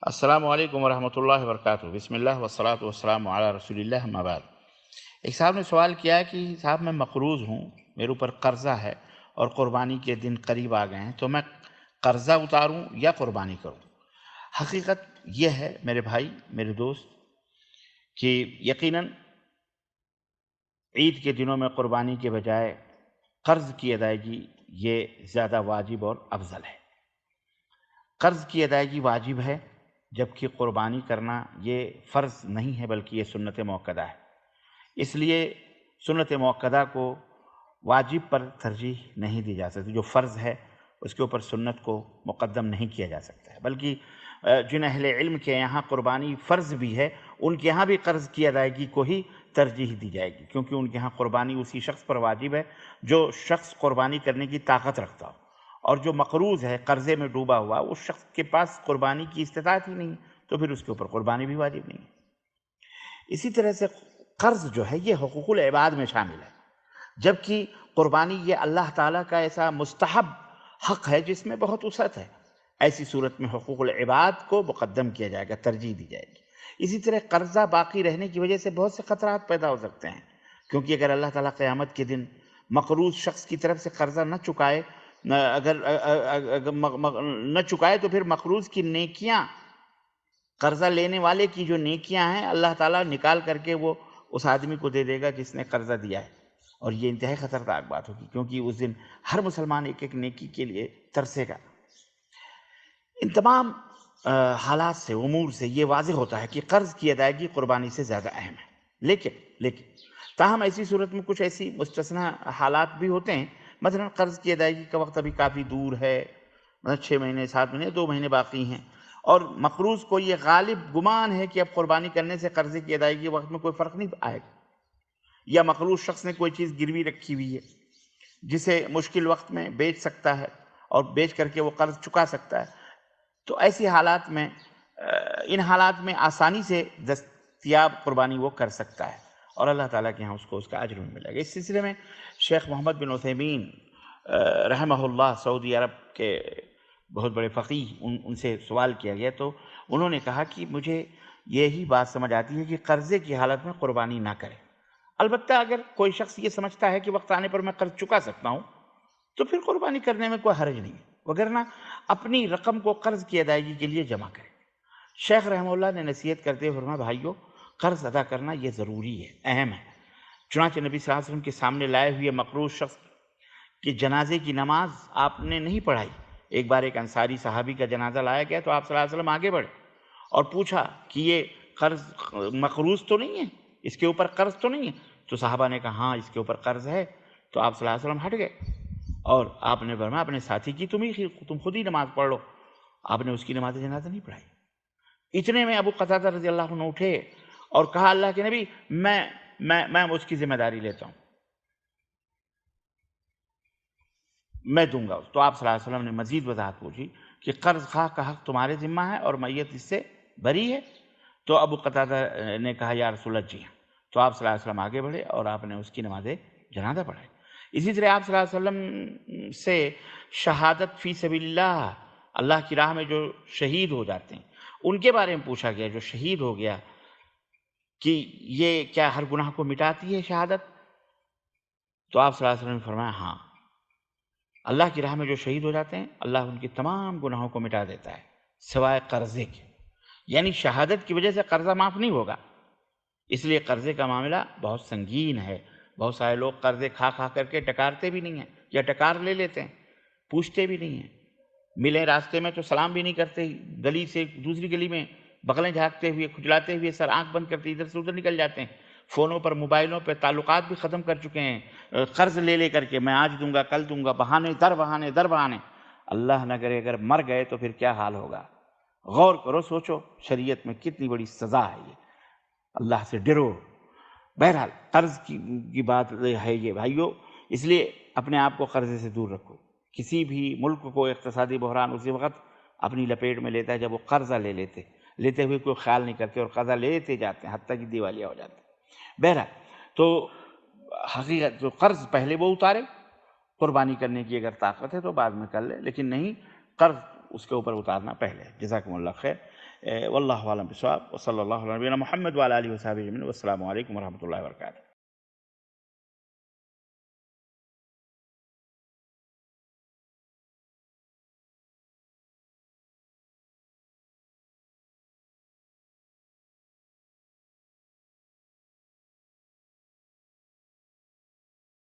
السلام علیکم ورحمۃ اللہ وبرکاتہ۔ بسم اللہ والصلاۃ والسلام علی رسول اللہ، اما بعد۔ ایک صاحب نے سوال کیا ہے کہ صاحب میں مقروض ہوں، میرے اوپر قرضہ ہے اور قربانی کے دن قریب آ گئے ہیں، تو میں قرضہ اتاروں یا قربانی کروں؟ حقیقت یہ ہے میرے بھائی، میرے دوست، کہ یقیناً عید کے دنوں میں قربانی کے بجائے قرض کی ادائیگی یہ زیادہ واجب اور افضل ہے۔ قرض کی ادائیگی واجب ہے، جبکہ قربانی کرنا یہ فرض نہیں ہے بلکہ یہ سنت موقدہ ہے۔ اس لیے سنت موقدہ کو واجب پر ترجیح نہیں دی جا سکتی، جو فرض ہے اس کے اوپر سنت کو مقدم نہیں کیا جا سکتا ہے، بلکہ جن اہل علم کے یہاں قربانی فرض بھی ہے، ان کے یہاں بھی قرض کی ادائیگی کو ہی ترجیح دی جائے گی، کیونکہ ان کے یہاں قربانی اسی شخص پر واجب ہے جو شخص قربانی کرنے کی طاقت رکھتا ہو، اور جو مقروض ہے، قرضے میں ڈوبا ہوا، اس شخص کے پاس قربانی کی استطاعت ہی نہیں، تو پھر اس کے اوپر قربانی بھی واجب نہیں ہے۔ اسی طرح سے قرض جو ہے یہ حقوق العباد میں شامل ہے، جبکہ قربانی یہ اللہ تعالیٰ کا ایسا مستحب حق ہے جس میں بہت وسعت ہے۔ ایسی صورت میں حقوق العباد کو مقدم کیا جائے گا، ترجیح دی جائے گی۔ اسی طرح قرضہ باقی رہنے کی وجہ سے بہت سے خطرات پیدا ہو سکتے ہیں، کیونکہ اگر اللہ تعالیٰ قیامت کے دن مقروض شخص کی طرف سے قرضہ نہ چکائے، نہ چکائے تو پھر مقروض کی نیکیاں، قرضہ لینے والے کی جو نیکیاں ہیں، اللہ تعالیٰ نکال کر کے وہ اس آدمی کو دے دے گا جس نے قرضہ دیا ہے، اور یہ انتہائی خطرناک بات ہوگی، کیونکہ اس دن ہر مسلمان ایک ایک نیکی کے لیے ترسے گا۔ ان تمام حالات سے، امور سے یہ واضح ہوتا ہے کہ قرض کی ادائیگی قربانی سے زیادہ اہم ہے، لیکن تاہم ایسی صورت میں کچھ ایسی مستثنیٰ حالات بھی ہوتے ہیں، مثلا قرض کی ادائیگی کا وقت ابھی کافی دور ہے، مثلا 6 مہینے، 7 مہینے، 2 مہینے باقی ہیں، اور مقروض کو یہ غالب گمان ہے کہ اب قربانی کرنے سے قرضے کی ادائیگی کے وقت میں کوئی فرق نہیں آئے گا، یا مقروض شخص نے کوئی چیز گروی رکھی ہوئی ہے جسے مشکل وقت میں بیچ سکتا ہے اور بیچ کر کے وہ قرض چکا سکتا ہے، تو ایسی حالات میں ان حالات میں آسانی سے دستیاب قربانی وہ کر سکتا ہے، اور اللہ تعالیٰ کے ہاں اس کو اس کا اجر ملے گا۔ اس سلسلے میں شیخ محمد بن عثیمین رحمہ اللہ، سعودی عرب کے بہت بڑے فقیہ، ان سے سوال کیا گیا تو انہوں نے کہا کہ مجھے یہی بات سمجھ آتی ہے کہ قرضے کی حالت میں قربانی نہ کرے، البتہ اگر کوئی شخص یہ سمجھتا ہے کہ وقت آنے پر میں قرض چکا سکتا ہوں تو پھر قربانی کرنے میں کوئی حرج نہیں ہے، وگرنہ اپنی رقم کو قرض کی ادائیگی کے لیے جمع کرے۔ شیخ رحمہ اللہ نے نصیحت کرتے ہوئے فرمایا، بھائیو، قرض ادا کرنا یہ ضروری ہے، اہم ہے۔ چنانچہ نبی صلی اللہ علیہ وسلم کے سامنے لائے ہوئے مقروض شخص کی جنازے کی نماز آپ نے نہیں پڑھائی۔ ایک بار ایک انصاری صحابی کا جنازہ لایا گیا تو آپ صلی اللہ علیہ وسلم آگے بڑھے اور پوچھا کہ یہ قرض مقروض تو نہیں ہے، اس کے اوپر قرض تو نہیں ہے؟ تو صحابہ نے کہا ہاں اس کے اوپر قرض ہے، تو آپ صلی اللہ علیہ وسلم ہٹ گئے اور آپ نے فرمایا اپنے ساتھی کی تم خود ہی نماز پڑھ لو۔ آپ نے اس کی نماز جنازہ نہیں پڑھائی۔ اتنے میں ابو قتادہ رضی اللہ عنہ اٹھے اور کہا، اللہ کے نبی، میں اس کی ذمہ داری لیتا ہوں، میں دوں گا۔ تو آپ صلی اللہ علیہ وسلم نے مزید وضاحت پوچھی کہ قرض خواہ کا حق تمہارے ذمہ ہے اور میت اس سے بری ہے؟ تو ابو قتادہ نے کہا، یا رسول اللہ، جی ہاں۔ تو آپ صلی اللہ علیہ وسلم آگے بڑھے اور آپ نے اس کی نماز جنازہ پڑھائی۔ اسی طرح آپ صلی اللہ علیہ وسلم سے شہادت فی سبیل اللہ کی راہ میں جو شہید ہو جاتے ہیں ان کے بارے میں پوچھا گیا، جو شہید ہو گیا، کہ یہ کیا ہر گناہ کو مٹاتی ہے شہادت؟ تو آپ صلی اللہ علیہ وسلم نے فرمایا، ہاں، اللہ کی راہ میں جو شہید ہو جاتے ہیں اللہ ان کی تمام گناہوں کو مٹا دیتا ہے سوائے قرضے کے، یعنی شہادت کی وجہ سے قرضہ معاف نہیں ہوگا، اس لیے قرضے کا معاملہ بہت سنگین ہے۔ بہت سارے لوگ قرضے کھا کر کے ٹکارتے بھی نہیں ہیں، یا ٹکار لے لیتے ہیں، پوچھتے بھی نہیں ہیں، ملیں راستے میں تو سلام بھی نہیں کرتے، گلی سے دوسری گلی میں بغلیں جھانکتے ہوئے، کھجلاتے ہوئے، سر آنکھ بند کرتے ادھر سے ادھر نکل جاتے ہیں، فونوں پر، موبائلوں پہ تعلقات بھی ختم کر چکے ہیں، قرض لے کر کے میں آج دوں گا، کل دوں گا، بہانے در بہانے۔ اللہ نہ کرے اگر مر گئے تو پھر کیا حال ہوگا؟ غور کرو، سوچو، شریعت میں کتنی بڑی سزا ہے یہ، اللہ سے ڈرو۔ بہرحال قرض کی بات ہے یہ بھائیو، اس لیے اپنے آپ کو قرضے سے دور رکھو۔ کسی بھی ملک کو اقتصادی بحران اسی وقت اپنی لپیٹ میں لیتا ہے جب وہ قرضہ لیتے ہوئے کوئی خیال نہیں کرتے اور قرضہ لیتے جاتے ہیں حتیٰ کہ دیوالیہ ہو جاتے ہیں۔ بہرحال تو حقیقت جو قرض پہلے وہ اتارے، قربانی کرنے کی اگر طاقت ہے تو بعد میں کر لے، لیکن نہیں، قرض اس کے اوپر اتارنا پہلے۔ جزاکم اللہ خیر۔ واللہ اعلم بالصواب، وصلی اللہ علیہ نبینا محمد وعلی آلہ وصحبہ اجمعین، والسلام علیکم ورحمۃ اللہ وبرکاتہ۔